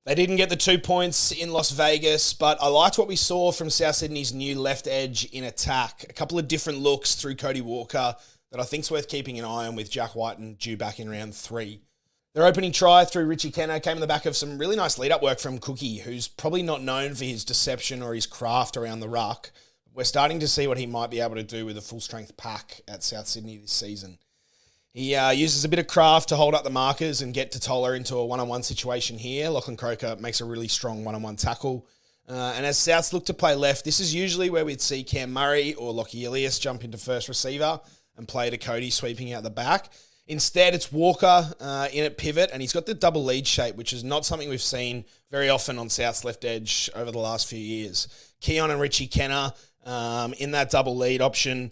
They didn't get the 2 points in Las Vegas, but I liked what we saw from South Sydney's new left edge in attack. A couple of different looks through Cody Walker that I think's worth keeping an eye on with Jack Whiten due back in round 3. Their opening try through Richie Kenner came on the back of some really nice lead-up work from Cookie, who's probably not known for his deception or his craft around the ruck. We're starting to see what he might be able to do with a full-strength pack at South Sydney this season. He uses a bit of craft to hold up the markers and get Totola into a one-on-one situation here. Lachlan Croker makes a really strong one-on-one tackle. And as Souths look to play left, this is usually where we'd see Cam Murray or Lockie Ilias jump into first receiver and play to Cody sweeping out the back. Instead, it's Walker in at pivot, and he's got the double lead shape, which is not something we've seen very often on South's left edge over the last few years. Keon and Richie Kenner in that double lead option.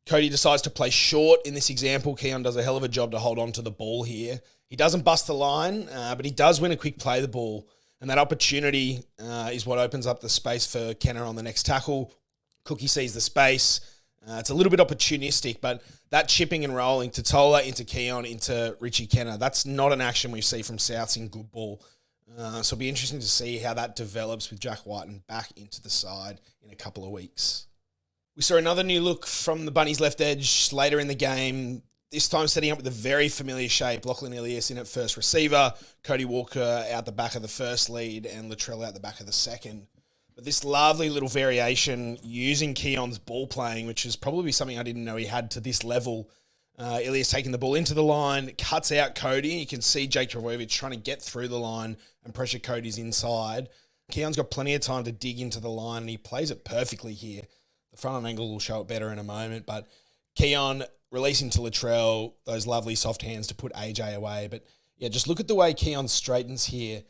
Cody decides to play short in this example. Keon does a hell of a job to hold on to the ball here. He doesn't bust the line, but he does win a quick play the ball. And that opportunity is what opens up the space for Kenner on the next tackle. Cookie sees the space. It's a little bit opportunistic, but that chipping and rolling, Totola into Keon, into Richie Kenner, that's not an action we see from Souths in good ball. So it'll be interesting to see how that develops with Jack Whiten back into the side in a couple of weeks. We saw another new look from the Bunnies left edge later in the game, this time setting up with a very familiar shape. Lachlan Ilias in at first receiver, Cody Walker out the back of the first lead, and Latrell out the back of the second. But this lovely little variation using Keon's ball playing, which is probably something I didn't know he had to this level. Ilias taking the ball into the line, cuts out Cody. You can see Jake Travojevic trying to get through the line and pressure Cody's inside. Keon's got plenty of time to dig into the line, and he plays it perfectly here. The front on angle will show it better in a moment, but Keon releasing to Latrell, those lovely soft hands to put AJ away. But yeah, just look at the way Keon straightens here.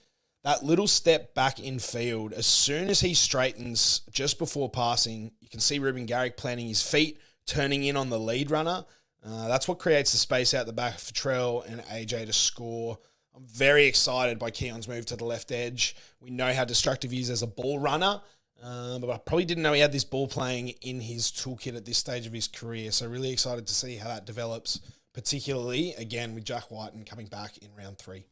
That little step back in field, as soon as he straightens just before passing, you can see Ruben Garrick planting his feet, turning in on the lead runner. That's what creates the space out the back for Trell and AJ to score. I'm very excited by Keon's move to the left edge. We know how destructive he is as a ball runner, but I probably didn't know he had this ball playing in his toolkit at this stage of his career. So really excited to see how that develops, particularly, again, with Jack Whiten coming back in round 3.